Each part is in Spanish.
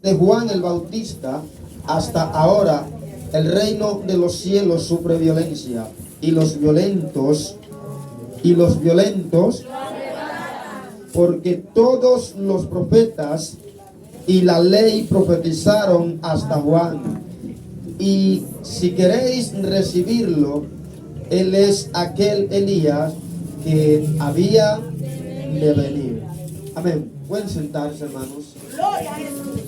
de Juan el Bautista hasta ahora, el reino de los cielos sufre violencia y los violentos, porque todos los profetas y la ley profetizaron hasta Juan. Y si queréis recibirlo, él es aquel Elías que había de venir. Amén. Pueden sentarse, hermanos. Gloria a Jesús.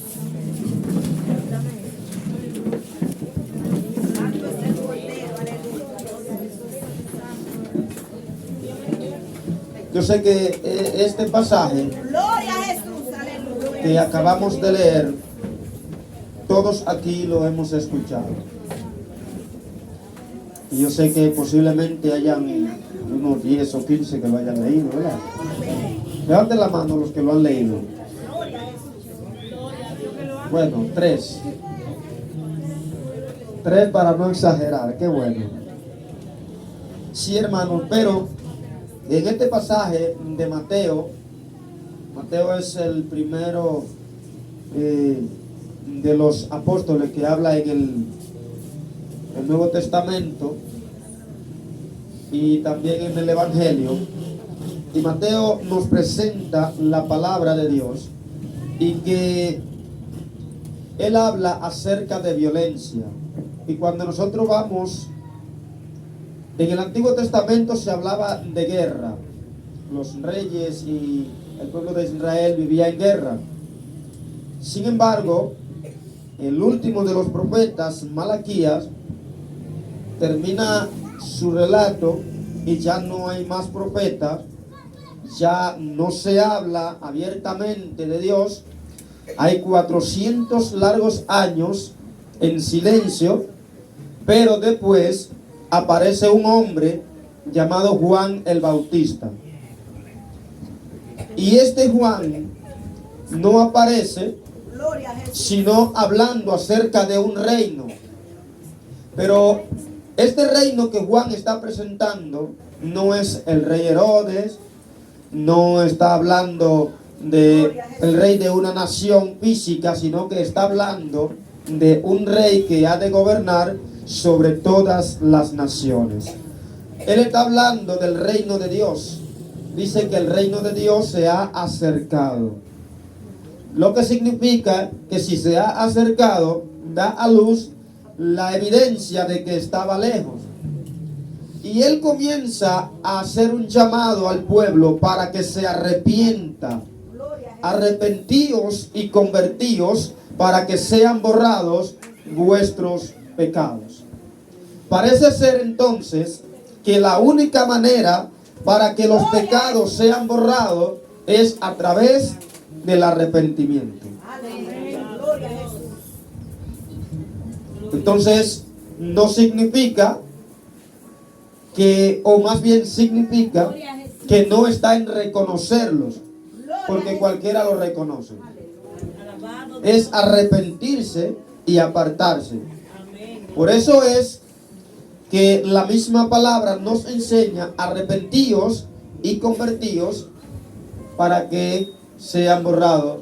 Santo es el Cordero, aleluya. Yo sé que este pasaje Gloria a Jesús, aleluya. que acabamos de leer, todos aquí lo hemos escuchado. Y yo sé que posiblemente hayan unos 10 o 15 que lo hayan leído, ¿verdad? Levanten la mano los que lo han leído. Bueno, 3. 3 para no exagerar, qué bueno. Sí, hermanos, pero en este pasaje de Mateo, Mateo es el primero de los apóstoles que habla en el Nuevo Testamento y también en el Evangelio. Y Mateo nos presenta la palabra de Dios y que él habla acerca de violencia. Y cuando nosotros vamos, en el Antiguo Testamento se hablaba de guerra. Los reyes y el pueblo de Israel vivía en guerra. Sin embargo, el último de los profetas, Malaquías, termina su relato y ya no hay más profetas, ya no se habla abiertamente de Dios. Hay 400 largos años en silencio, pero después aparece un hombre llamado Juan el Bautista. Y este Juan no aparece sino hablando acerca de un reino. Pero este reino que Juan está presentando no es el rey Herodes, no está hablando de el rey de una nación física, sino que está hablando de un rey que ha de gobernar sobre todas las naciones. Él está hablando del reino de Dios. Dice que el reino de Dios se ha acercado. Lo que significa que si se ha acercado, da a luz la evidencia de que estaba lejos. Y él comienza a hacer un llamado al pueblo para que se arrepienta. Arrepentíos y convertíos para que sean borrados vuestros pecados. Parece ser entonces que la única manera para que los pecados sean borrados es a través del arrepentimiento. Entonces, no significa que, o más bien significa que no está en reconocerlos, porque cualquiera lo reconoce. Es arrepentirse y apartarse. Por eso es que la misma palabra nos enseña: arrepentíos y convertíos para que sean borrados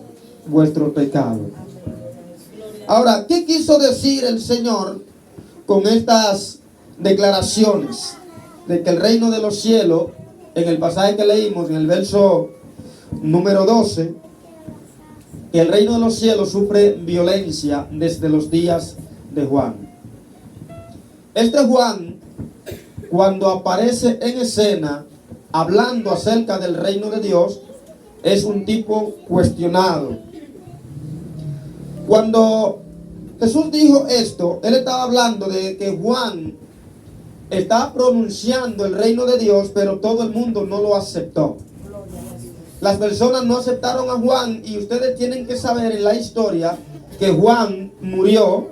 vuestros pecados. Ahora, ¿qué quiso decir el Señor con estas declaraciones de que el reino de los cielos, en el pasaje que leímos, en el verso número 12, que el reino de los cielos sufre violencia desde los días de Juan? Este Juan, cuando aparece en escena hablando acerca del reino de Dios, es un tipo cuestionado. Cuando Jesús dijo esto, él estaba hablando de que Juan estaba pronunciando el reino de Dios, pero todo el mundo no lo aceptó. Las personas no aceptaron a Juan, y ustedes tienen que saber en la historia que Juan murió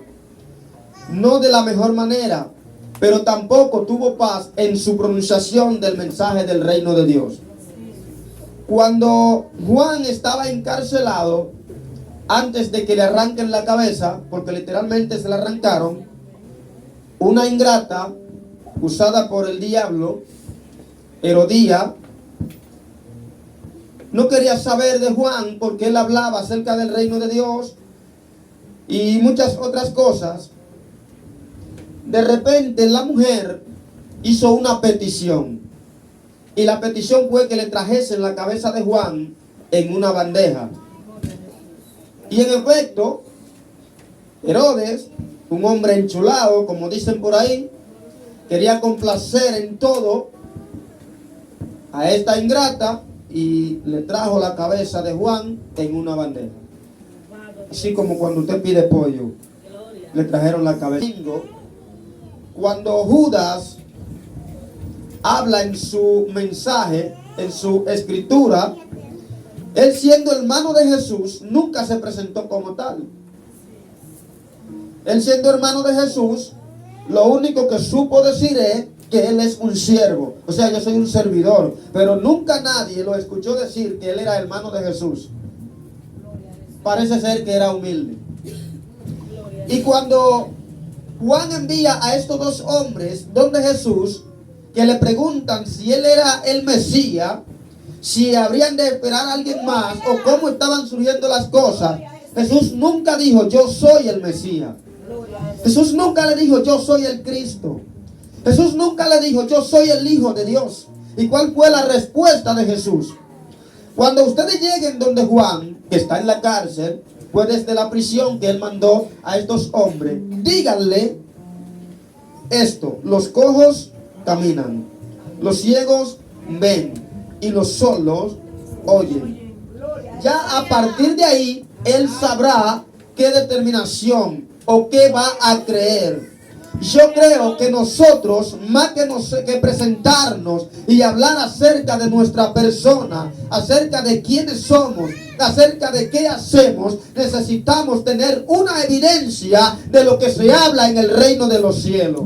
no de la mejor manera, pero tampoco tuvo paz en su pronunciación del mensaje del reino de Dios. Cuando Juan estaba encarcelado, antes de que le arranquen la cabeza, porque literalmente se la arrancaron, una ingrata usada por el diablo, Herodía, no quería saber de Juan porque él hablaba acerca del reino de Dios y muchas otras cosas, de repente la mujer hizo una petición. Y la petición fue que le trajesen la cabeza de Juan en una bandeja. Y en efecto, Herodes, un hombre enchulado, como dicen por ahí, quería complacer en todo a esta ingrata y le trajo la cabeza de Juan en una bandeja. Así como cuando usted pide pollo, le trajeron la cabeza. Cuando Judas habla en su mensaje, en su escritura, él siendo hermano de Jesús, nunca se presentó como tal. Él siendo hermano de Jesús, lo único que supo decir es que él es un siervo. O sea, yo soy un servidor. Pero nunca nadie lo escuchó decir que él era hermano de Jesús. Parece ser que era humilde. Y cuando Juan envía a estos dos hombres donde Jesús, que le preguntan si él era el Mesías, si habrían de esperar a alguien más o cómo estaban surgiendo las cosas, Jesús nunca dijo yo soy el Mesías. Jesús nunca le dijo yo soy el Cristo. Jesús nunca le dijo yo soy el Hijo de Dios. ¿Y cuál fue la respuesta de Jesús? Cuando ustedes lleguen donde Juan, que está en la cárcel, pues desde la prisión que él mandó a estos hombres, díganle esto: los cojos caminan, los ciegos ven y los sordos oyen. Ya a partir de ahí, él sabrá qué determinación o qué va a creer. Yo creo que nosotros, más que presentarnos y hablar acerca de nuestra persona, acerca de quiénes somos, acerca de qué hacemos, necesitamos tener una evidencia de lo que se habla en el reino de los cielos.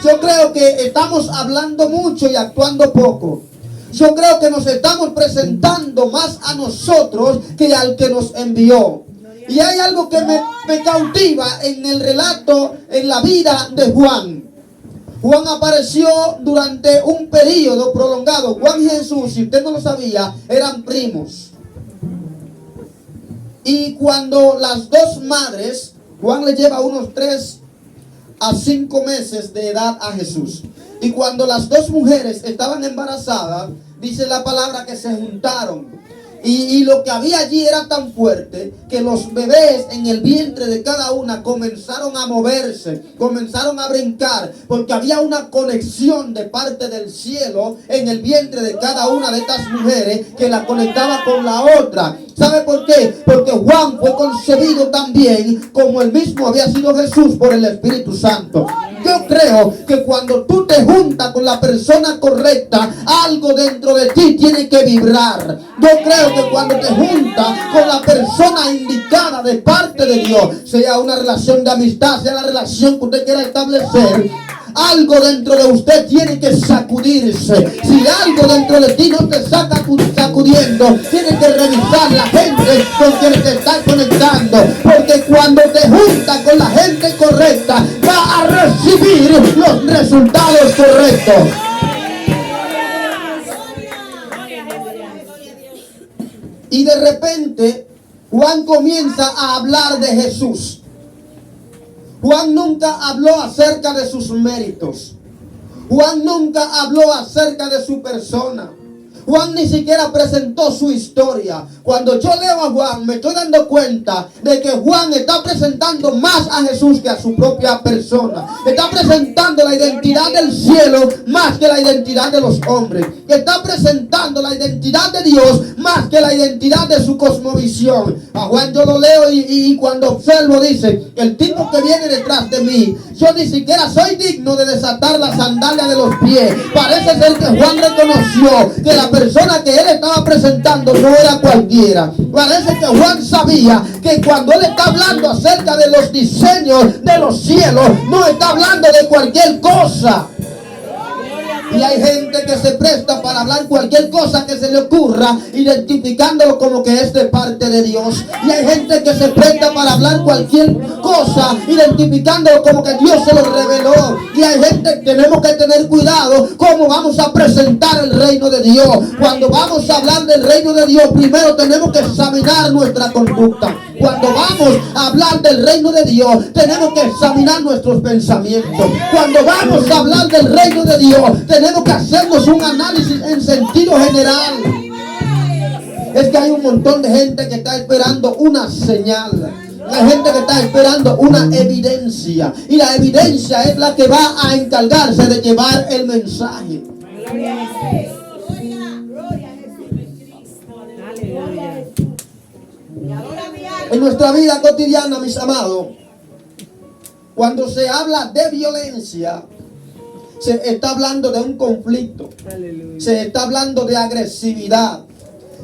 Yo creo que estamos hablando mucho y actuando poco. Yo creo que nos estamos presentando más a nosotros que al que nos envió. Y hay algo que me cautiva en el relato, en la vida de Juan. Juan apareció durante un periodo prolongado. Juan y Jesús, si usted no lo sabía, eran primos. Y cuando las dos madres, Juan le lleva unos 3 a 5 meses de edad a Jesús. Y cuando las dos mujeres estaban embarazadas, dice la palabra que se juntaron. Y lo que había allí era tan fuerte que los bebés en el vientre de cada una comenzaron a moverse, comenzaron a brincar, porque había una conexión de parte del cielo en el vientre de cada una de estas mujeres que la conectaba con la otra. ¿Sabe por qué? Porque Juan fue concebido también como el mismo había sido Jesús por el Espíritu Santo. Yo creo que cuando tú te juntas con la persona correcta, algo dentro de ti tiene que vibrar. Yo creo que cuando te juntas con la persona indicada de parte de Dios, sea una relación de amistad, sea la relación que usted quiera establecer, algo dentro de usted tiene que sacudirse. Si algo dentro de ti no te está sacudiendo, tienes que revisar la gente con quien te estás conectando. Porque cuando te juntas con la gente correcta, va a recibir los resultados correctos. Y de repente, Juan comienza a hablar de Jesús. Juan nunca habló acerca de sus méritos. Juan nunca habló acerca de su persona. Juan ni siquiera presentó su historia. Cuando yo leo a Juan, me estoy dando cuenta de que Juan está presentando más a Jesús que a su propia persona. Está presentando la identidad del cielo más que la identidad de los hombres. Está presentando la identidad de Dios más que la identidad de su cosmovisión. A Juan yo lo leo y cuando observo dice: el tipo que viene detrás de mí, yo ni siquiera soy digno de desatar la sandalia de los pies. Parece ser que Juan reconoció que la persona que él estaba presentando no era cualquiera. Parece que Juan sabía que cuando él está hablando acerca de los diseños de los cielos, no está hablando de cualquier cosa. Y hay gente que se presta para hablar cualquier cosa que se le ocurra, identificándolo como que es de parte de Dios. Y hay gente que se presta para hablar cualquier cosa, identificándolo como que Dios se lo reveló. Y hay gente que tenemos que tener cuidado cómo vamos a presentar el reino de Dios. Cuando vamos a hablar del reino de Dios, primero tenemos que examinar nuestra conducta. Cuando vamos a hablar del reino de Dios, tenemos que examinar nuestros pensamientos. Cuando vamos a hablar del reino de Dios, tenemos que hacernos un análisis en sentido general. Es que hay un montón de gente que está esperando una señal. Hay gente que está esperando una evidencia. Y la evidencia es la que va a encargarse de llevar el mensaje. En nuestra vida cotidiana, mis amados, cuando se habla de violencia, se está hablando de un conflicto. Se está hablando de agresividad.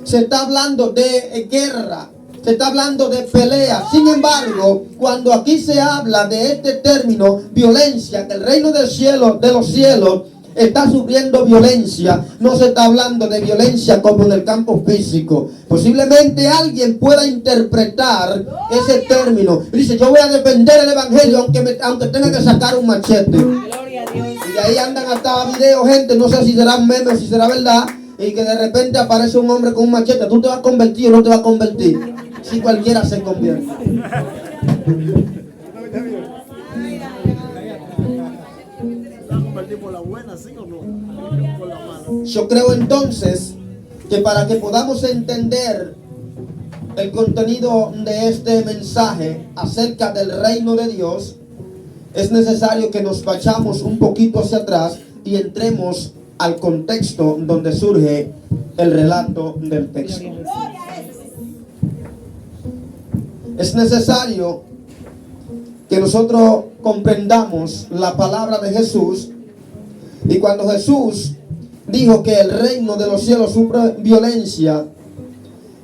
Se está hablando de guerra. Se está hablando de pelea. Sin embargo, cuando aquí se habla de este término, violencia, que el reino del cielo, de los cielos, está sufriendo violencia, no se está hablando de violencia como en el campo físico. Posiblemente alguien pueda interpretar ese término. Dice, yo voy a defender el evangelio aunque tenga que sacar un machete. Y de ahí andan hasta videos, gente, no sé si será meme o si será verdad, y que de repente aparece un hombre con un machete. ¿Tú te vas a convertir o no te vas a convertir? Si cualquiera se convierte. Yo creo entonces que para que podamos entender el contenido de este mensaje acerca del reino de Dios, es necesario que nos vayamos un poquito hacia atrás y entremos al contexto donde surge el relato del texto. Es necesario que nosotros comprendamos la palabra de Jesús. Y cuando Jesús dijo que el reino de los cielos sufre violencia,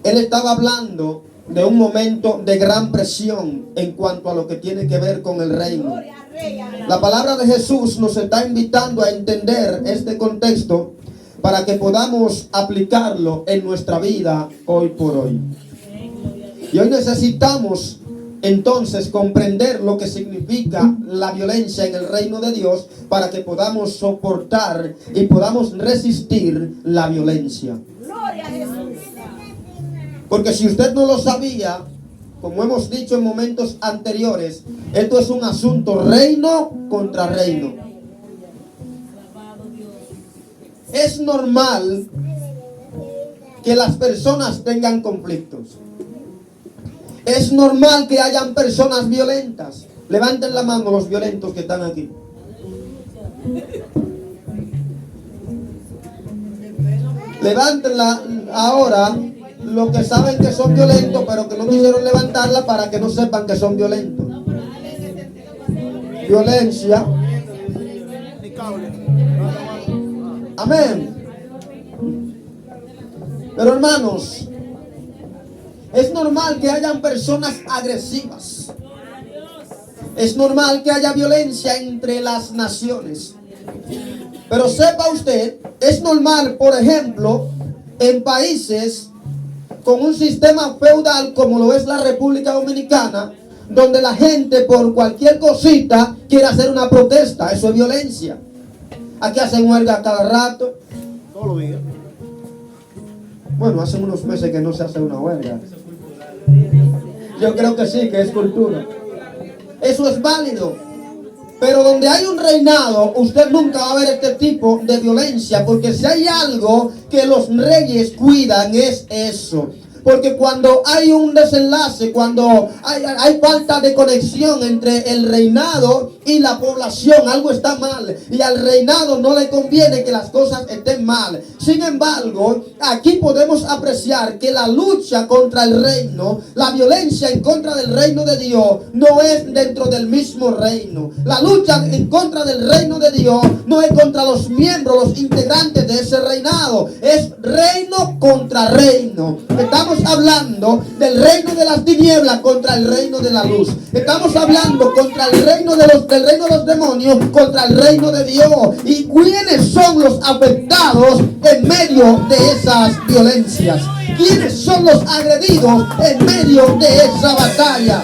Él estaba hablando de un momento de gran presión en cuanto a lo que tiene que ver con el reino. La palabra de Jesús nos está invitando a entender este contexto para que podamos aplicarlo en nuestra vida hoy por hoy. Y hoy necesitamos entonces comprender lo que significa la violencia en el reino de Dios para que podamos soportar y podamos resistir la violencia. Porque si usted no lo sabía, como hemos dicho en momentos anteriores, esto es un asunto reino contra reino. Es normal que las personas tengan conflictos. Es normal que hayan personas violentas. Levanten la mano los violentos que están aquí. Levántenla ahora los que saben que son violentos, pero que no quisieron levantarla para que no sepan que son violentos. Violencia. Amén. Pero hermanos, es normal que hayan personas agresivas. Es normal que haya violencia entre las naciones. Pero sepa usted, es normal, por ejemplo, en países con un sistema feudal como lo es la República Dominicana, donde la gente por cualquier cosita quiere hacer una protesta. Eso es violencia. Aquí hacen huelga cada rato. Todos los días. Bueno, hace unos meses que no se hace una huelga. Yo creo que sí, que es cultura. Eso es válido. Pero donde hay un reinado, usted nunca va a ver este tipo de violencia. Porque si hay algo que los reyes cuidan, es eso. Porque cuando hay un desenlace, cuando hay falta de conexión entre el reinado y la población, algo está mal. Y al reinado no le conviene que las cosas estén mal. Sin embargo, aquí podemos apreciar que la lucha contra el reino, la violencia en contra del reino de Dios, no es dentro del mismo reino. La lucha en contra del reino de Dios no es contra los miembros, los integrantes de ese reinado. Es reino contra reino. Estamos hablando del reino de las tinieblas contra el reino de la luz. Estamos hablando contra el reino del reino de los demonios contra el reino de Dios. ¿Y quiénes son los afectados en medio de esas violencias? ¿Quiénes son los agredidos en medio de esa batalla?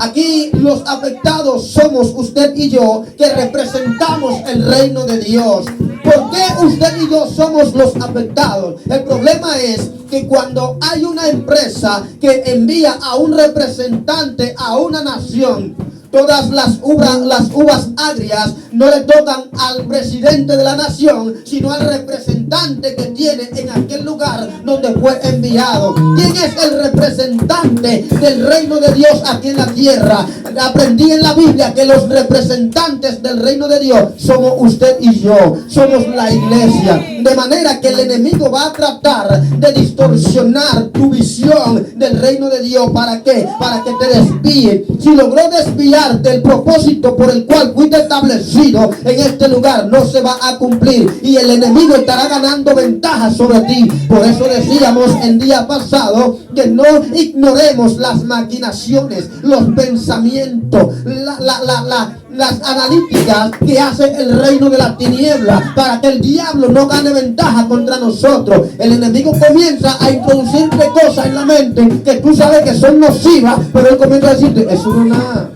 Aquí los afectados somos usted y yo, que representamos el reino de Dios. ¿Por qué usted y yo somos los afectados? El problema es que cuando hay una empresa que envía a un representante a una nación, todas las uvas agrias no le tocan al presidente de la nación, sino al representante que tiene en aquel lugar donde fue enviado. ¿Quién es el representante del reino de Dios aquí en la tierra? Aprendí en la Biblia que los representantes del reino de Dios somos usted y yo, somos la iglesia. De manera que el enemigo va a tratar de distorsionar tu visión del reino de Dios. ¿Para qué? Para que te desvíe. Si logró desviar del propósito por el cual fuiste establecido en este lugar, no se va a cumplir y el enemigo estará ganando ventaja sobre ti. Por eso decíamos el día pasado que no ignoremos las maquinaciones, los pensamientos, las analíticas que hace el reino de la tiniebla para que el diablo no gane ventaja contra nosotros. El enemigo comienza a introducirte cosas en la mente que tú sabes que son nocivas, pero él comienza a decirte, eso no es nada.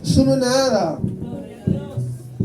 Eso no es nada.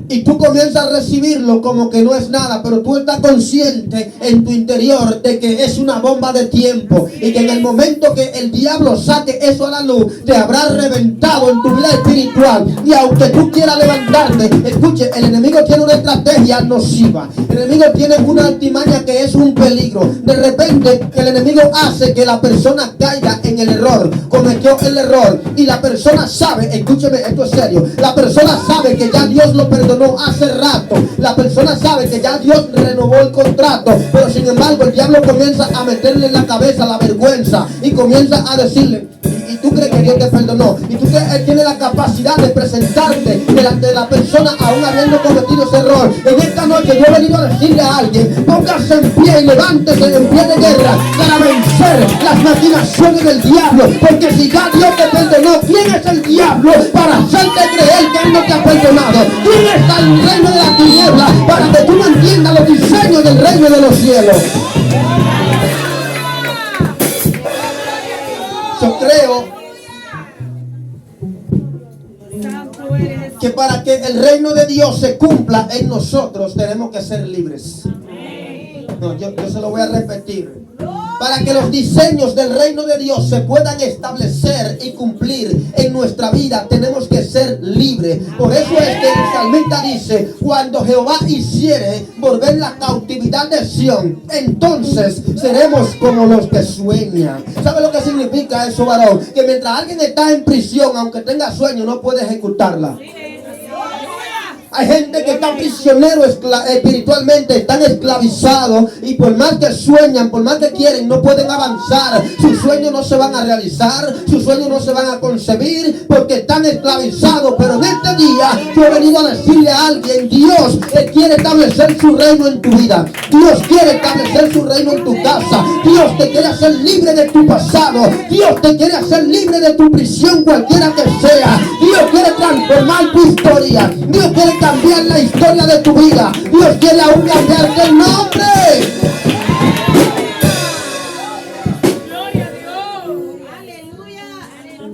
Y tú comienzas a recibirlo como que no es nada, pero tú estás consciente en tu interior de que es una bomba de tiempo y que en el momento que el diablo saque eso a la luz, te habrá reventado en tu vida espiritual. Y aunque tú quieras levantarte, escuche, el enemigo tiene una estrategia nociva. El enemigo tiene una artimaña que es un peligro. De repente el enemigo hace que la persona caiga en el error, cometió el error y la persona sabe, escúcheme, esto es serio, la persona sabe que ya Dios lo perdonó hace rato, la persona sabe que ya Dios renovó el contrato, pero sin embargo el diablo comienza a meterle en la cabeza la vergüenza y comienza a decirle, y tú crees que Dios te perdonó, y tú crees que Él tiene la capacidad de presentarte delante de la persona aún habiendo cometido ese error. En esta noche yo he venido a decirle a alguien, póngase en pie y levántese en pie de guerra para vencer las maquinaciones del diablo, porque si ya Dios te perdonó, ¿quién es el diablo para hacerte creer que Él no te ha perdonado? ¿Quién está en el reino de la tiniebla para que tú no entiendas los diseños del reino de los cielos? Yo creo que para que el reino de Dios se cumpla en nosotros tenemos que ser libres. No, yo se lo voy a repetir. Para que los diseños del reino de Dios se puedan establecer y cumplir en nuestra vida, tenemos que ser libres. Por eso es que el salmista dice, cuando Jehová hiciere volver la cautividad de Sión, entonces seremos como los que sueñan. ¿Sabe lo que significa eso, varón? Que mientras alguien está en prisión, aunque tenga sueño, no puede ejecutarla. Hay gente que está prisionero espiritualmente, están esclavizados y por más que sueñan, por más que quieren, no pueden avanzar. Sus sueños no se van a realizar, sus sueños no se van a concebir porque están esclavizados. Pero en este día yo he venido a decirle a alguien, Dios quiere establecer su reino en tu vida. Dios quiere establecer su reino en tu casa. Dios te quiere hacer libre de tu pasado. Dios te quiere hacer libre de tu prisión, cualquiera que sea. Dios quiere transformar tu historia. Dios quiere cambiar la historia de tu vida. Dios quiere aún cambiarte el nombre. Gloria a Dios. Aleluya.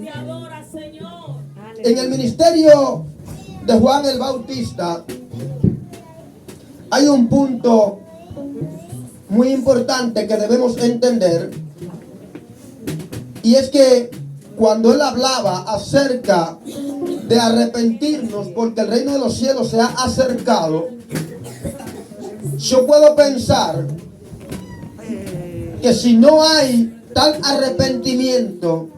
Te adora, Señor. En el ministerio de Juan el Bautista hay un punto muy importante que debemos entender, y es que cuando él hablaba acerca de arrepentirnos porque el reino de los cielos se ha acercado, yo puedo pensar que si no hay tal arrepentimiento,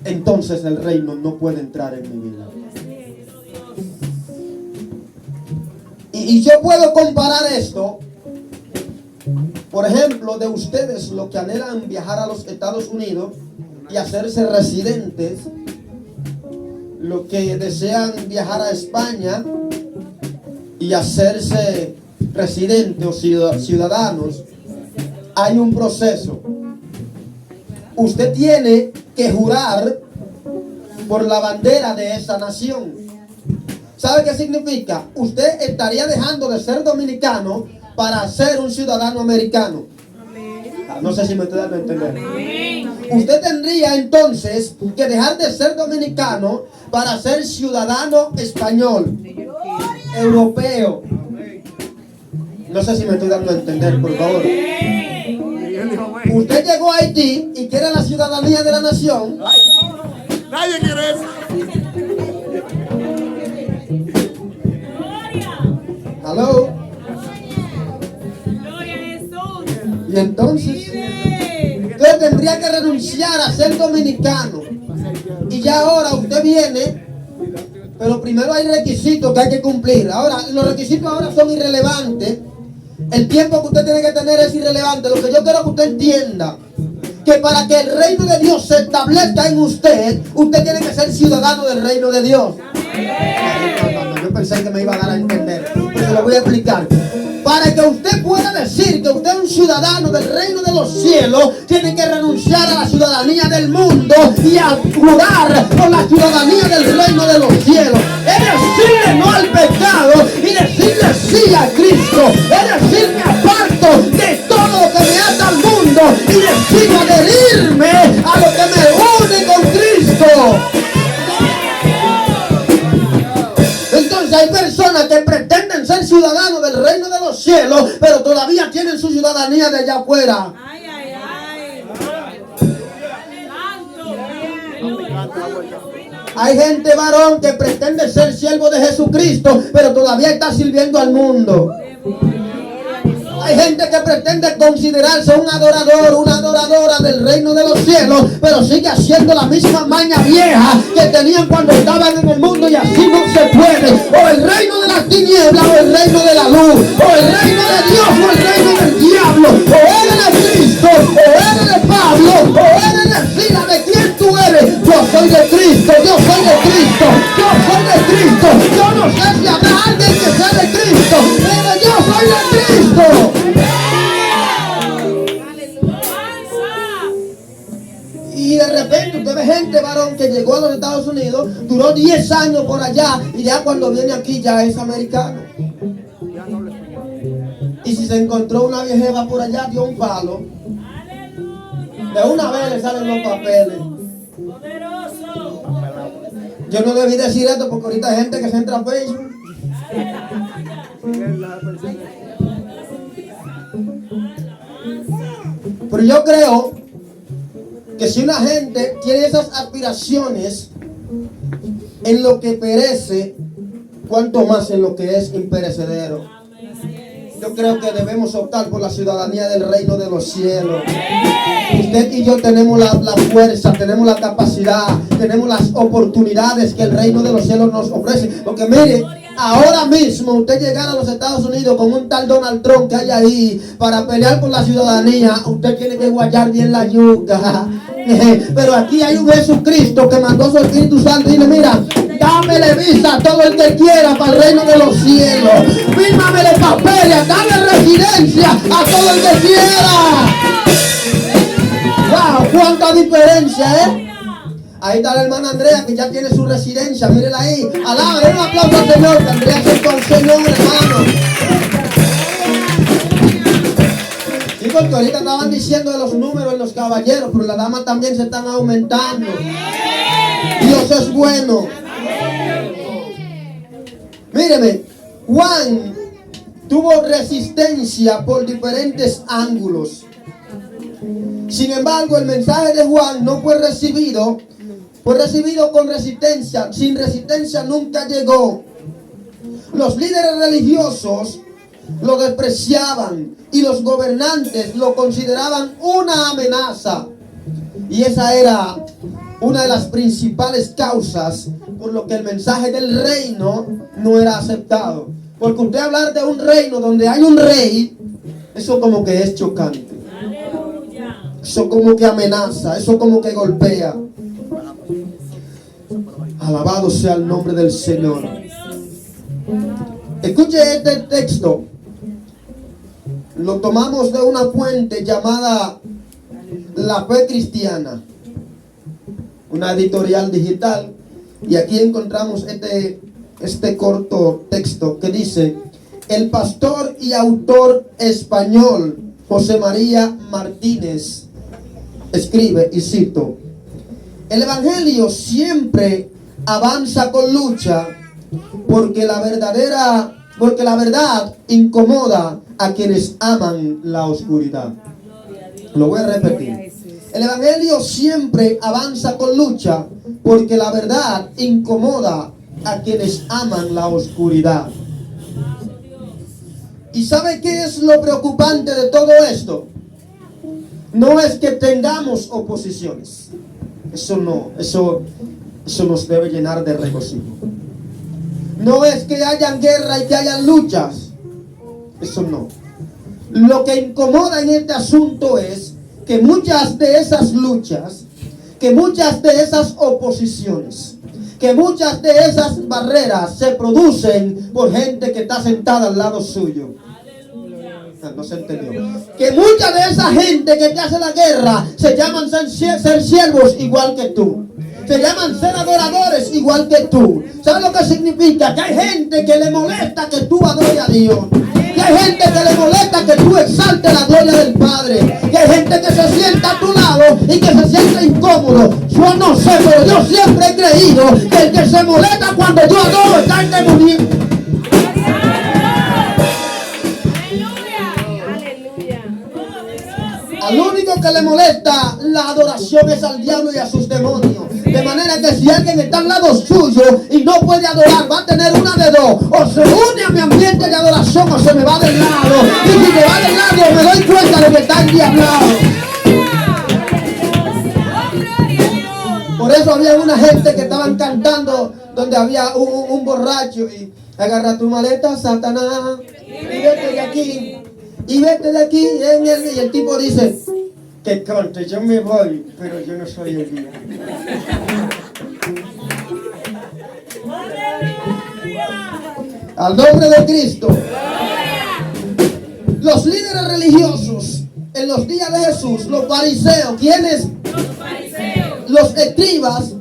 entonces el reino no puede entrar en mi vida. Y yo puedo comparar esto, por ejemplo, de ustedes los que anhelan viajar a los Estados Unidos y hacerse residentes, los que desean viajar a España y hacerse residentes o ciudadanos. Hay un proceso. Usted tiene que jurar por la bandera de esa nación. ¿Sabe qué significa? Usted estaría dejando de ser dominicano para ser un ciudadano americano. No sé si me estoy dando a entender. Usted tendría entonces que dejar de ser dominicano para ser ciudadano español. europeo. No sé si me estoy dando a entender, por favor. Usted llegó a Haití y quiere la ciudadanía de la nación. Nadie quiere eso. ¿Aló? Gloria a Jesús. Y entonces, usted tendría que renunciar a ser dominicano. Y ya ahora usted viene, pero primero hay requisitos que hay que cumplir. Ahora, los requisitos ahora son irrelevantes. El tiempo que usted tiene que tener es irrelevante. Lo que yo quiero que usted entienda, que para que el reino de Dios se establezca en usted, usted tiene que ser ciudadano del reino de Dios. Yo pensé que me iba a dar a entender, pero se lo voy a explicar. Para que usted pueda decir que usted es un ciudadano del reino de los cielos, tiene que renunciar a la ciudadanía del mundo y a jurar por la ciudadanía del reino de los cielos. Es decirle no al pecado y decirle sí a Cristo. Es decir, me aparto de todo lo que me ata al mundo y decido adherirme a lo que me une con Cristo. Entonces hay personas que pretenden ser ciudadanos del reino de los cielos, pero todavía tienen su ciudadanía de allá afuera. Ay, ay, ay. Hay gente varón que pretende ser siervo de Jesucristo, pero todavía está sirviendo al mundo. Hay gente que pretende considerarse un adorador, una adoradora del reino de los cielos, pero sigue haciendo la misma maña vieja que tenían cuando estaban en el mundo, y así no se puede. O el reino de las tinieblas o el reino de la luz, o el reino de Dios o el reino del diablo. O eres de Cristo, o eres de Pablo, o eres de Sila. ¿De quién tú eres? Yo soy de Cristo, yo soy de Cristo, yo soy de Cristo. Yo no sé si habrá alguien que sea de Cristo, pero yo soy de Cristo. Y de repente usted ve gente, varón, que llegó a los Estados Unidos, duró 10 años por allá, y ya cuando viene aquí ya es americano. Y si se encontró una viejeva por allá, dio un palo. De una vez le salen los papeles. Yo no debí decir esto porque ahorita hay gente que se entra a Facebook. Pero yo creo que si una gente tiene esas aspiraciones en lo que perece, cuanto más en lo que es imperecedero. Yo creo que debemos optar por la ciudadanía del reino de los cielos. Usted y yo tenemos la fuerza, tenemos la capacidad, tenemos las oportunidades que el reino de los cielos nos ofrece. Porque mire, ahora mismo usted llegar a los Estados Unidos con un tal Donald Trump que hay ahí para pelear por la ciudadanía, usted tiene que guayar bien la yuca. Pero aquí hay un Jesucristo que mandó su Espíritu Santo y dice, mira, dámele visa a todo el que quiera para el reino de los cielos. Fírmamele papeles, dale residencia a todo el que quiera. Wow, cuánta diferencia, ¿eh? Ahí está la hermana Andrea que ya tiene su residencia, mírenla ahí. Alaba, den un aplauso al Señor, que Andrea aceptó al Señor, hermano. Sí, porque ahorita estaban diciendo de los números en los caballeros, pero las damas también se están aumentando. Dios es bueno. Míreme, Juan tuvo resistencia por diferentes ángulos. Sin embargo, el mensaje de Juan no fue recibido con resistencia. Sin resistencia nunca llegó. Los líderes religiosos lo despreciaban y los gobernantes lo consideraban una amenaza. Y esa era una de las principales causas por lo que el mensaje del reino no era aceptado. Porque usted hablar de un reino donde hay un rey, eso como que es chocante. Eso como que amenaza, eso como que golpea. Alabado sea el nombre del Señor. Escuche este texto. Lo tomamos de una fuente llamada La Fe Cristiana, una editorial digital. Y aquí encontramos este corto texto que dice: el pastor y autor español José María Martínez escribe, y cito: el evangelio siempre avanza con lucha Porque la verdad incomoda a quienes aman la oscuridad. Lo voy a repetir. El evangelio siempre avanza con lucha porque la verdad incomoda a quienes aman la oscuridad. ¿Y sabe qué es lo preocupante de todo esto? No es que tengamos oposiciones. Eso nos debe llenar de regocijo. No es que hayan guerra y que hayan luchas. Eso no. Lo que incomoda en este asunto es que muchas de esas luchas, que muchas de esas oposiciones, que muchas de esas barreras se producen por gente que está sentada al lado suyo. No se entendió. Que mucha de esa gente que te hace la guerra se llaman ser siervos igual que tú. Se llaman ser adoradores igual que tú. ¿Sabes lo que significa? Que hay gente que le molesta que tú adores a Dios. Que hay gente que le molesta que tú exaltes la gloria del Padre. Que hay gente que se sienta a tu lado y que se siente incómodo. Yo no sé, pero yo siempre he creído que el que se molesta cuando yo adoro está endemoniado. Al único que le molesta la adoración es al diablo y a sus demonios. De manera que si alguien está al lado suyo y no puede adorar, va a tener una de dos. O se une a mi ambiente de adoración o se me va del lado. Y si me va del lado me doy cuenta de que está endiablado. Por eso había una gente que estaban cantando donde había un borracho y agarra tu maleta, Satanás, y vete de aquí. Y vete de aquí, y el tipo dice, que conte, yo me voy, pero yo no soy el día. Al nombre de Cristo. Los líderes religiosos en los días de Jesús, los fariseos, ¿quiénes? Los escribas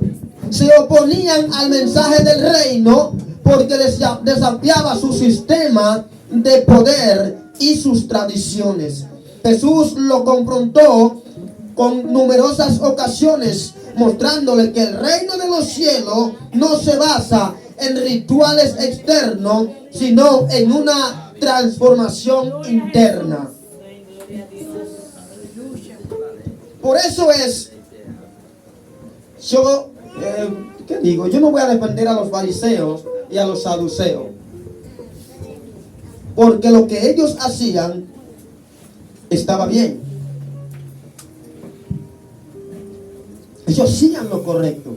se oponían al mensaje del reino porque les desafiaba su sistema de poder y sus tradiciones. Jesús lo confrontó con numerosas ocasiones, mostrándole que el reino de los cielos no se basa en rituales externos, sino en una transformación interna. Por eso es, ¿qué digo? Yo no voy a defender a los fariseos y a los saduceos. Porque lo que ellos hacían estaba bien. Ellos hacían lo correcto,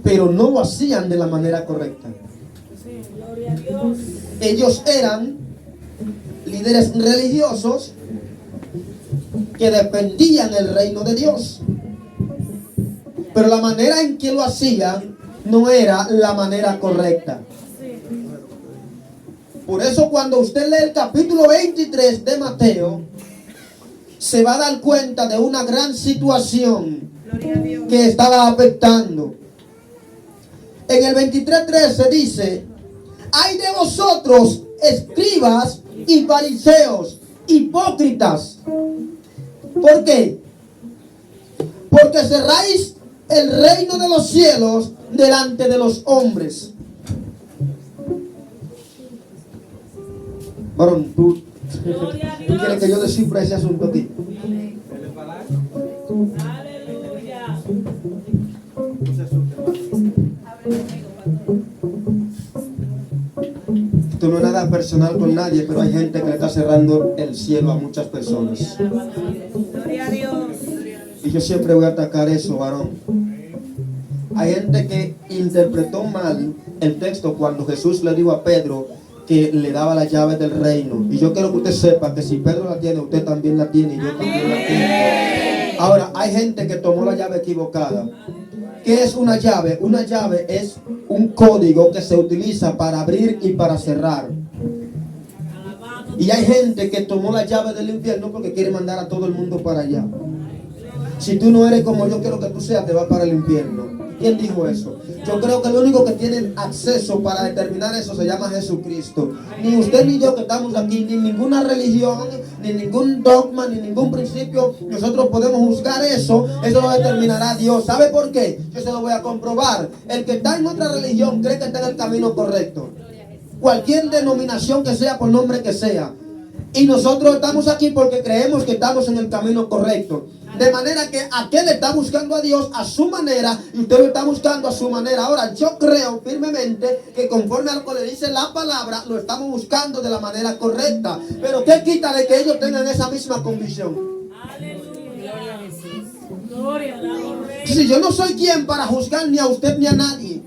pero no lo hacían de la manera correcta. Ellos eran líderes religiosos que defendían el reino de Dios, pero la manera en que lo hacían no era la manera correcta. Por eso cuando usted lee el capítulo 23 de Mateo, se va a dar cuenta de una gran situación que estaba afectando. En el 23:13 dice, ay de vosotros, escribas y fariseos, hipócritas. ¿Por qué? Porque cerráis el reino de los cielos delante de los hombres. Varón, tú quieres que yo descifre ese asunto aquí. Aleluya. Esto no es nada personal con nadie, pero hay gente que le está cerrando el cielo a muchas personas. Gloria a Dios. Y yo siempre voy a atacar eso, varón. Hay gente que interpretó mal el texto cuando Jesús le dijo a Pedro que le daba las llaves del reino. Y yo quiero que usted sepa que si Pedro la tiene, usted también la tiene y yo también la tengo. Ahora, hay gente que tomó la llave equivocada. ¿Qué es una llave? Una llave es un código que se utiliza para abrir y para cerrar. Y hay gente que tomó la llave del infierno porque quiere mandar a todo el mundo para allá. Si tú no eres como yo quiero que tú seas, te vas para el infierno. ¿Quién dijo eso? Yo creo que el único que tiene acceso para determinar eso se llama Jesucristo. Ni usted ni yo que estamos aquí, ni ninguna religión, ni ningún dogma, ni ningún principio, nosotros podemos juzgar eso. Eso lo determinará Dios. ¿Sabe por qué? Yo se lo voy a comprobar. El que está en otra religión cree que está en el camino correcto. Cualquier denominación que sea, por nombre que sea. Y nosotros estamos aquí porque creemos que estamos en el camino correcto. De manera que aquel está buscando a Dios a su manera y usted lo está buscando a su manera. Ahora, yo creo firmemente que conforme a lo que le dice la palabra, lo estamos buscando de la manera correcta. Pero ¿qué quita de que ellos tengan esa misma convicción? Si yo no soy quien para juzgar ni a usted ni a nadie.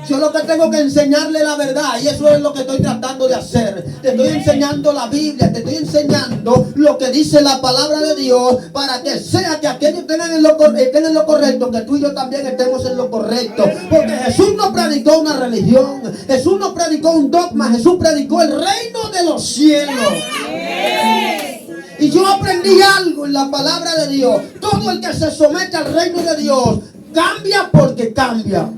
Yo lo que tengo que enseñarle la verdad, y eso es lo que estoy tratando de hacer. Te estoy enseñando la Biblia, te estoy enseñando lo que dice la palabra de Dios, para que sea que aquellos estén en lo correcto, que tú y yo también estemos en lo correcto. Porque Jesús no predicó una religión, Jesús no predicó un dogma, Jesús predicó el reino de los cielos. Y yo aprendí algo en la palabra de Dios. Todo el que se somete al reino de Dios cambia porque cambia.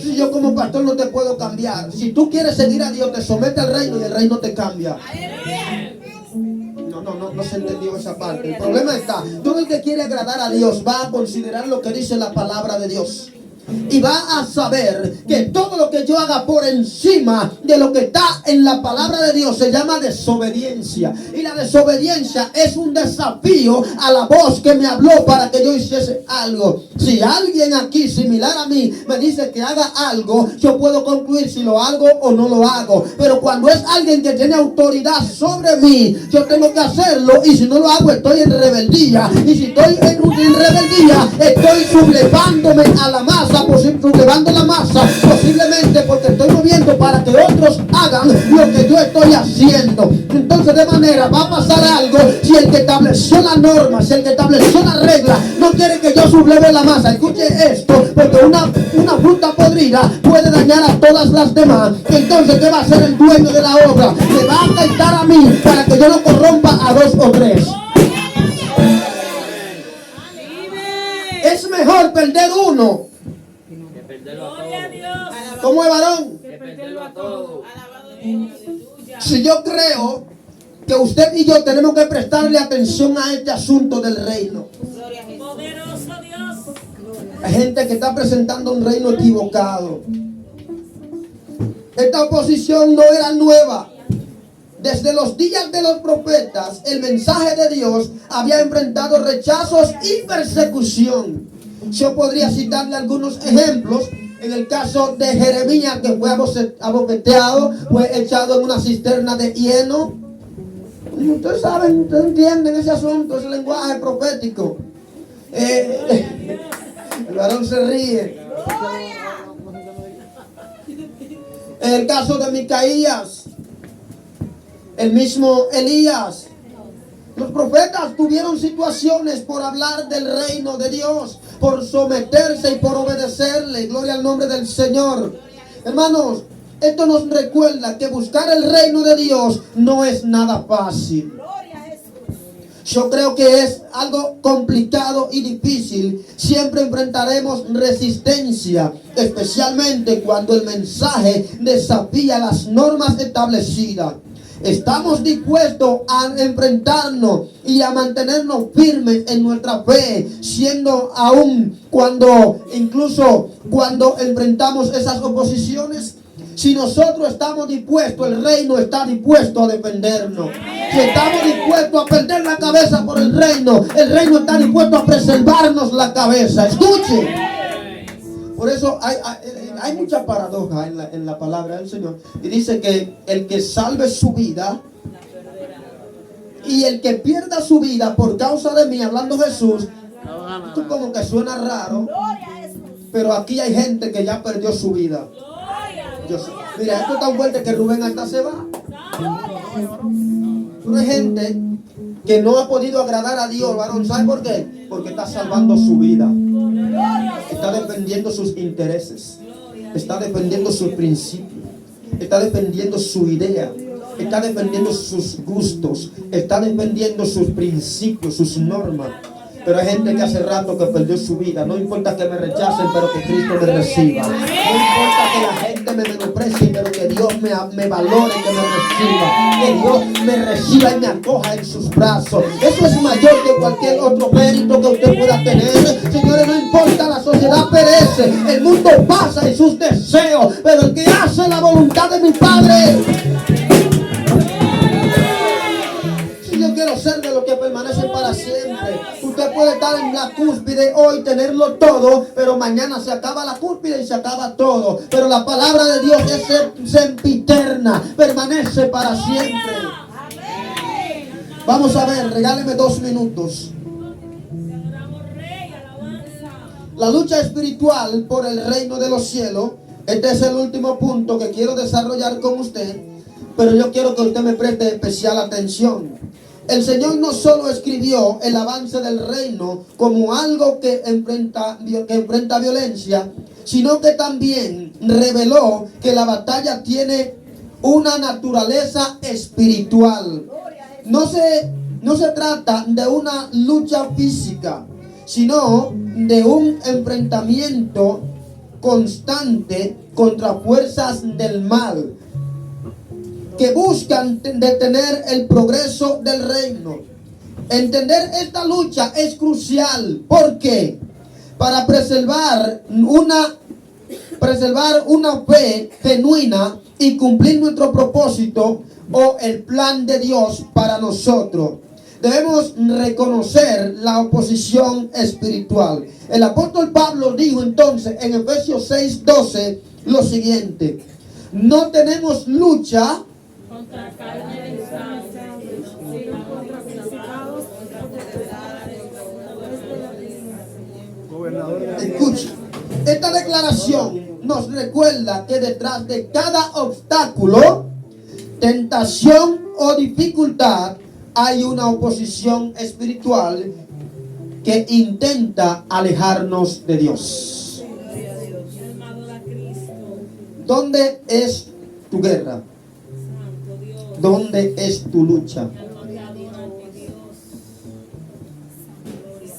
Si yo como pastor no te puedo cambiar. Si tú quieres seguir a Dios, te somete al reino y el reino te cambia. No se entendió esa parte. El problema está, todo el que quiere agradar a Dios va a considerar lo que dice la palabra de Dios. Y va a saber que todo lo que yo haga por encima de lo que está en la palabra de Dios se llama desobediencia. Y la desobediencia es un desafío a la voz que me habló para que yo hiciese algo. Si alguien aquí similar a mí me dice que haga algo, yo puedo concluir si lo hago o no lo hago. Pero cuando es alguien que tiene autoridad sobre mí, yo tengo que hacerlo. Y si no lo hago, estoy en rebeldía. Y si estoy en rebeldía, estoy sublevándome a la masa. Sublevando la masa, posiblemente porque estoy moviendo para que otros hagan lo que yo estoy haciendo. Entonces, de manera va a pasar algo. Si el que estableció la norma, si el que estableció la regla no quiere que yo subleve la masa, escuche esto, porque una fruta podrida puede dañar a todas las demás. Entonces, ¿qué va a hacer el dueño de la obra? Me va a afectar a mí para que yo no corrompa a dos o tres. Es mejor perder uno. ¿Cómo es, varón? Si yo creo que usted y yo tenemos que prestarle atención a este asunto del reino. Hay gente que está presentando un reino equivocado. Esta oposición no era nueva. Desde los días de los profetas, el mensaje de Dios había enfrentado rechazos y persecución. Yo podría citarle algunos ejemplos. En el caso de Jeremías, que fue abofeteado, fue echado en una cisterna de hieno. Ustedes saben, ustedes entienden ese asunto, ese lenguaje profético. El varón se ríe. En el caso de Micaías, el mismo Elías. Los profetas tuvieron situaciones por hablar del reino de Dios, por someterse y por obedecerle. Gloria al nombre del Señor. Hermanos, esto nos recuerda que buscar el reino de Dios no es nada fácil. Yo creo que es algo complicado y difícil. Siempre enfrentaremos resistencia, especialmente cuando el mensaje desafía las normas establecidas. Estamos dispuestos a enfrentarnos y a mantenernos firmes en nuestra fe, siendo aún incluso cuando enfrentamos esas oposiciones. Si nosotros estamos dispuestos, el reino está dispuesto a defendernos. Si estamos dispuestos a perder la cabeza por el reino está dispuesto a preservarnos la cabeza. Escuche. Por eso hay mucha paradoja en la palabra del Señor. Y dice que el que salve su vida y el que pierda su vida por causa de mí, hablando Jesús, esto como que suena raro, pero aquí hay gente que ya perdió su vida. Mira, esto es tan fuerte que Rubén hasta se va. Pero hay gente que no ha podido agradar a Dios, varón. ¿Sabe por qué? Porque está salvando su vida. Está defendiendo sus intereses. Está defendiendo sus principios. Está defendiendo su idea. Está defendiendo sus gustos. Está defendiendo sus principios, sus normas. Pero hay gente que hace rato que perdió su vida. No importa que me rechacen, pero que Cristo me reciba. No importa que la gente me menosprecie, pero que Dios me valore, que me reciba. Que Dios me reciba y me acoja en sus brazos. Eso es mayor que cualquier otro mérito que usted pueda tener. Señores, no importa, la sociedad perece, el mundo pasa y sus deseos, pero el que hace la voluntad de mi Padre. Yo quiero ser de los que permanecen para siempre. Usted puede estar en la cúspide hoy, tenerlo todo, pero mañana se acaba la cúspide y se acaba todo. Pero la palabra de Dios es sempiterna, permanece para siempre. Vamos a ver, regáleme 2 minutos. La lucha espiritual por el reino de los cielos. Este es el último punto que quiero desarrollar con usted, pero yo quiero que usted me preste especial atención. El Señor no solo escribió el avance del reino como algo que enfrenta violencia, sino que también reveló que la batalla tiene una naturaleza espiritual. No se trata de una lucha física, sino de un enfrentamiento constante contra fuerzas del mal que buscan detener el progreso del reino. Entender esta lucha es crucial. ¿Por qué? Para preservar una fe genuina y cumplir nuestro propósito o el plan de Dios para nosotros. Debemos reconocer la oposición espiritual. El apóstol Pablo dijo entonces en Efesios 6:12 lo siguiente: no tenemos lucha contra carne y sangre, sino contra principados, contra. Escucha, esta declaración nos recuerda que detrás de cada obstáculo, tentación o dificultad hay una oposición espiritual que intenta alejarnos de Dios. ¿Dónde es tu guerra? ¿Dónde es tu lucha?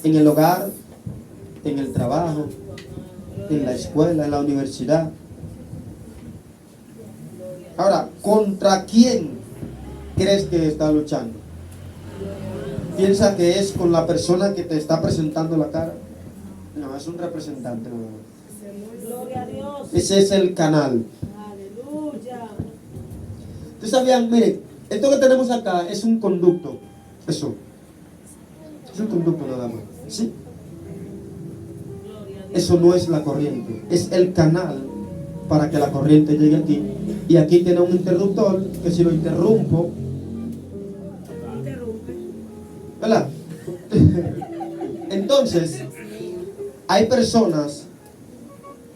¿En el hogar? ¿En el trabajo? ¿En la escuela? ¿En la universidad? Ahora, ¿contra quién crees que está luchando? ¿Piensa que es con la persona que te está presentando la cara? No, es un representante. Ese es el canal. ¿Ustedes sabían? Miren, esto que tenemos acá es un conducto. Eso. Es un conducto nada más. ¿Sí? Eso no es la corriente. Es el canal para que la corriente llegue aquí. Y aquí tiene un interruptor que si lo interrumpo, ¿verdad? Entonces, hay personas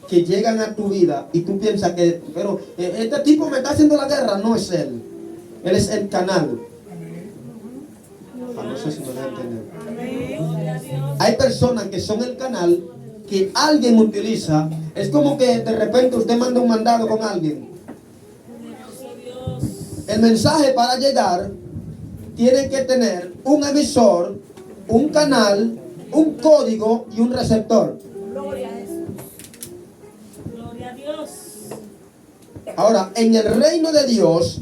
que llegan a tu vida y tú piensas que, pero este tipo me está haciendo la guerra. No es él. Él es el canal. No sé si me voy a entender. Hay personas que son el canal que alguien utiliza. Es como que de repente usted manda un mandado con alguien. El mensaje para llegar tiene que tener un emisor, un canal, un código y un receptor. Gloria a Jesús. Gloria a Dios. Ahora, en el reino de Dios,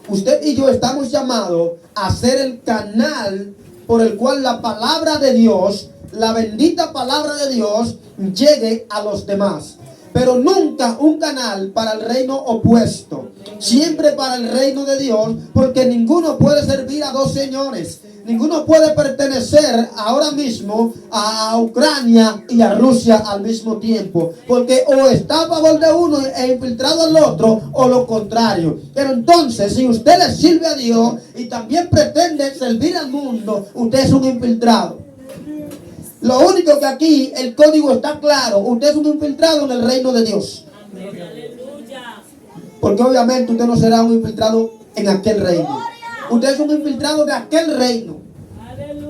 usted y yo estamos llamados a ser el canal por el cual la palabra de Dios, la bendita palabra de Dios, llegue a los demás. Pero nunca un canal para el reino opuesto. Siempre para el reino de Dios, porque ninguno puede servir a dos señores. Ninguno puede pertenecer ahora mismo a Ucrania y a Rusia al mismo tiempo. Porque o está a favor de uno e infiltrado al otro, o lo contrario. Pero entonces, si usted le sirve a Dios y también pretende servir al mundo, usted es un infiltrado. Lo único que aquí el código está claro: usted es un infiltrado en el reino de Dios. Porque obviamente usted no será un infiltrado en aquel reino. Usted es un infiltrado de aquel reino.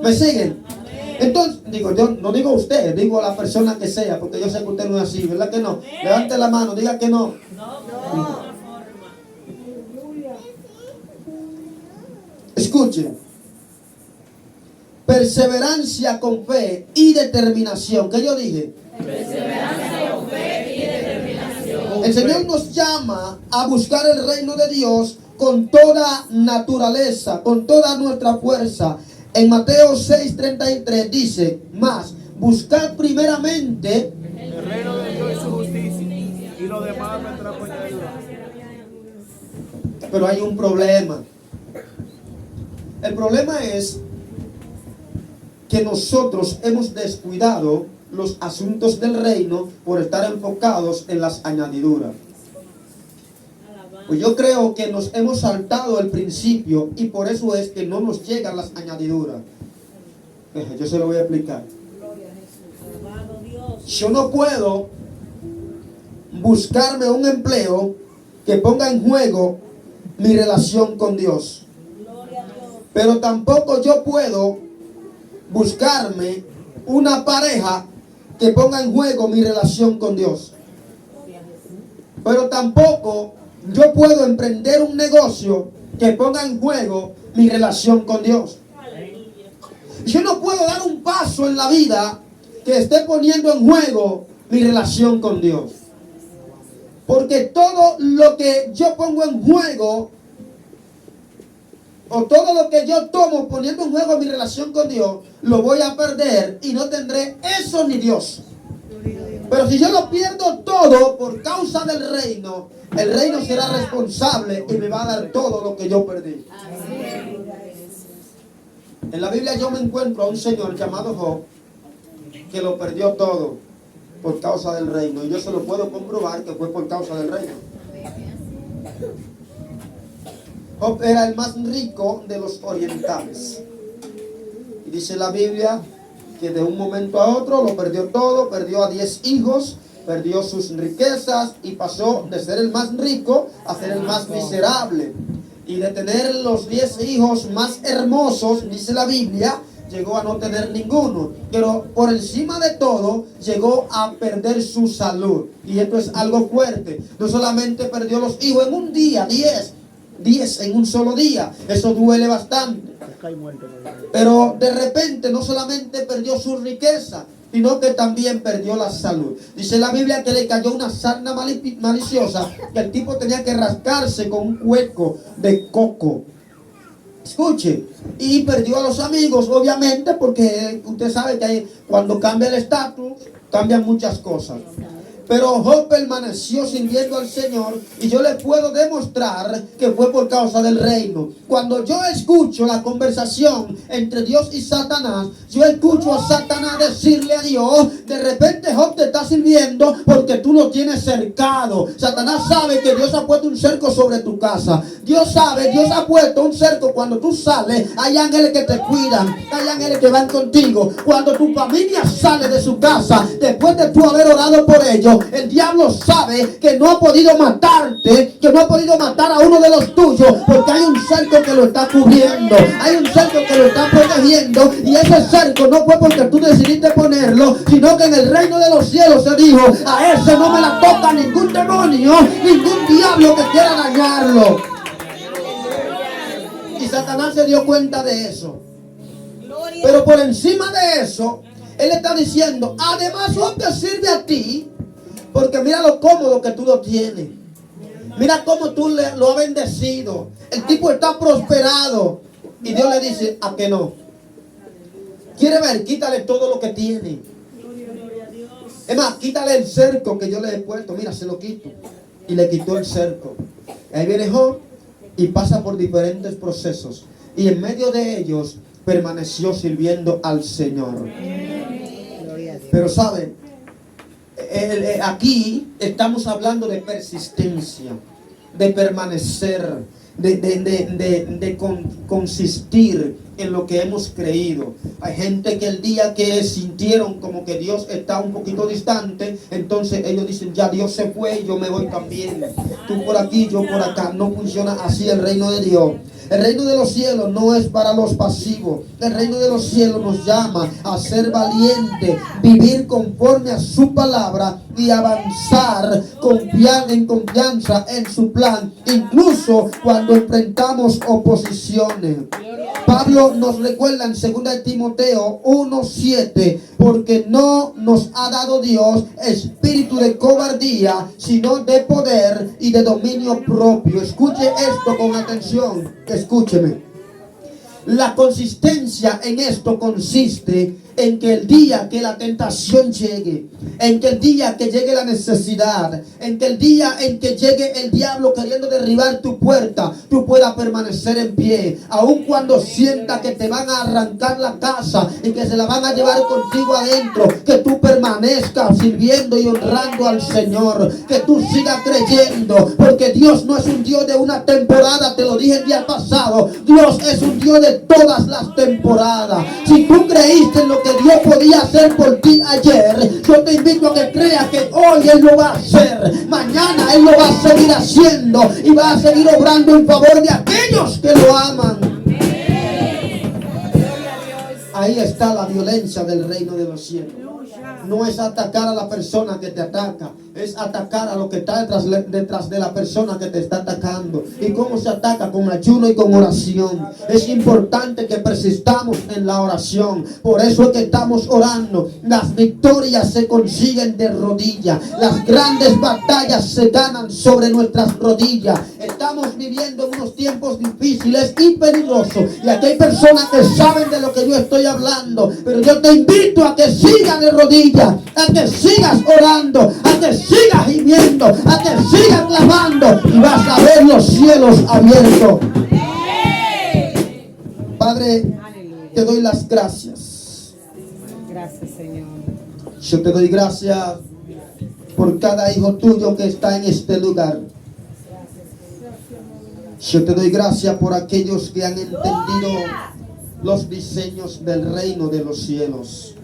¿Me siguen? Entonces, yo no digo usted, digo a la persona que sea, porque yo sé que usted no es así, ¿verdad que no? Levante la mano, diga que no. Escuchen. perseverancia con fe y determinación. ¿Qué yo dije? Perseverancia con fe y determinación. El Señor nos llama a buscar el reino de Dios con toda naturaleza, con toda nuestra fuerza. En Mateo 6:33 dice, más, buscad primeramente El reino de Dios y su justicia. Y lo demás vendrá por añadidura. Pero hay un problema. El problema es que nosotros hemos descuidado los asuntos del reino por estar enfocados en las añadiduras. Pues yo creo que nos hemos saltado el principio y por eso es que no nos llegan las añadiduras. Yo se lo voy a explicar. Yo no puedo buscarme un empleo que ponga en juego mi relación con Dios. Pero tampoco yo puedo buscarme una pareja que ponga en juego mi relación con Dios. Pero tampoco yo puedo emprender un negocio que ponga en juego mi relación con Dios. Yo no puedo dar un paso en la vida que esté poniendo en juego mi relación con Dios. Porque todo lo que yo pongo en juego, o todo lo que yo tomo poniendo en juego mi relación con Dios, lo voy a perder y no tendré eso ni Dios. Pero si yo lo pierdo todo por causa del reino, el reino será responsable y me va a dar todo lo que yo perdí. En la Biblia yo me encuentro a un señor llamado Job que lo perdió todo por causa del reino. Y yo se lo puedo comprobar que fue por causa del reino. Job era el más rico de los orientales. Y dice la Biblia que de un momento a otro lo perdió todo, perdió a 10 hijos, perdió sus riquezas y pasó de ser el más rico a ser el más miserable. Y de tener los 10 hijos más hermosos, dice la Biblia, llegó a no tener ninguno. Pero por encima de todo, llegó a perder su salud. Y esto es algo fuerte. No solamente perdió los hijos en un día, 10 en un solo día. Eso duele bastante. Pero de repente no solamente perdió su riqueza, sino que también perdió la salud. Dice la Biblia que le cayó una sarna maliciosa, que el tipo tenía que rascarse con un hueco de coco. Escuche, y perdió a los amigos, obviamente, porque usted sabe que cuando cambia el estatus, cambian muchas cosas. Pero Job permaneció sirviendo al Señor y yo le puedo demostrar que fue por causa del reino. Cuando yo escucho la conversación entre Dios y Satanás, yo escucho a Satanás decirle a Dios, de repente Job te está sirviendo porque tú lo tienes cercado. Satanás sabe que Dios ha puesto un cerco sobre tu casa. Dios sabe, Dios ha puesto un cerco cuando tú sales. Hay ángeles que te cuidan, hay ángeles que van contigo. Cuando tu familia sale de su casa, después de tú haber orado por ellos, el diablo sabe que no ha podido matarte, que no ha podido matar a uno de los tuyos, porque hay un cerco que lo está cubriendo, hay un cerco que lo está protegiendo, y ese cerco no fue porque tú decidiste ponerlo, sino que en el reino de los cielos se dijo, a ese no me la toca ningún demonio, ningún diablo que quiera dañarlo. Y Satanás se dio cuenta de eso. Pero por encima de eso, él está diciendo, además Job te sirve a ti, porque mira lo cómodo que tú lo tienes. Mira cómo tú lo has bendecido. El tipo está prosperado. Y Dios le dice, ¿a que no? ¿Quiere ver? Quítale todo lo que tiene. Es más, quítale el cerco que yo le he puesto. Mira, se lo quito. Y le quitó el cerco. Ahí viene Job y pasa por diferentes procesos. Y en medio de ellos permaneció sirviendo al Señor. Pero saben, aquí estamos hablando de persistencia, de permanecer, de consistir en lo que hemos creído. Hay gente que el día que sintieron como que Dios está un poquito distante, entonces ellos dicen, ya Dios se fue y yo me voy también. Tú por aquí, yo por acá. No funciona así el reino de Dios. El reino de los cielos no es para los pasivos. El reino de los cielos nos llama a ser valientes, vivir conforme a su palabra y avanzar en confianza en su plan, incluso cuando enfrentamos oposiciones. Pablo nos recuerda en 2 Timoteo 1:7, porque no nos ha dado Dios espíritu de cobardía, sino de poder y de dominio propio. Escuche esto con atención, escúcheme. La consistencia en esto consiste en que el día que la tentación llegue, en que el día que llegue la necesidad, en que el día en que llegue el diablo queriendo derribar tu puerta, tú puedas permanecer en pie, aun cuando sienta que te van a arrancar la casa y que se la van a llevar contigo adentro, que tú permanezcas sirviendo y honrando al Señor, que tú sigas creyendo, porque Dios no es un Dios de una temporada, te lo dije el día pasado, Dios es un Dios de todas las temporadas. Si tú creíste en lo que Dios podía hacer por ti ayer, yo te invito a que creas que hoy Él lo va a hacer, mañana Él lo va a seguir haciendo y va a seguir obrando en favor de aquellos que lo aman. Ahí está la violencia del reino de los cielos. No es atacar a la persona que te ataca, es atacar a lo que está detrás de la persona que te está atacando. ¿Y cómo se ataca? Con ayuno y con oración. Es importante que persistamos en la oración. Por eso es que estamos orando. Las victorias se consiguen de rodillas. Las grandes batallas se ganan sobre nuestras rodillas. Estamos viviendo en unos tiempos difíciles y peligrosos. Y aquí hay personas que saben de lo que yo estoy hablando. Pero yo te invito a que sigan de rodillas, a que sigas orando, a que sigas gimiendo, a que sigas clamando, y vas a ver los cielos abiertos. Padre, te doy las gracias. Gracias, Señor. Yo te doy gracias por cada hijo tuyo que está en este lugar. Yo te doy gracias por aquellos que han entendido los diseños del reino de los cielos.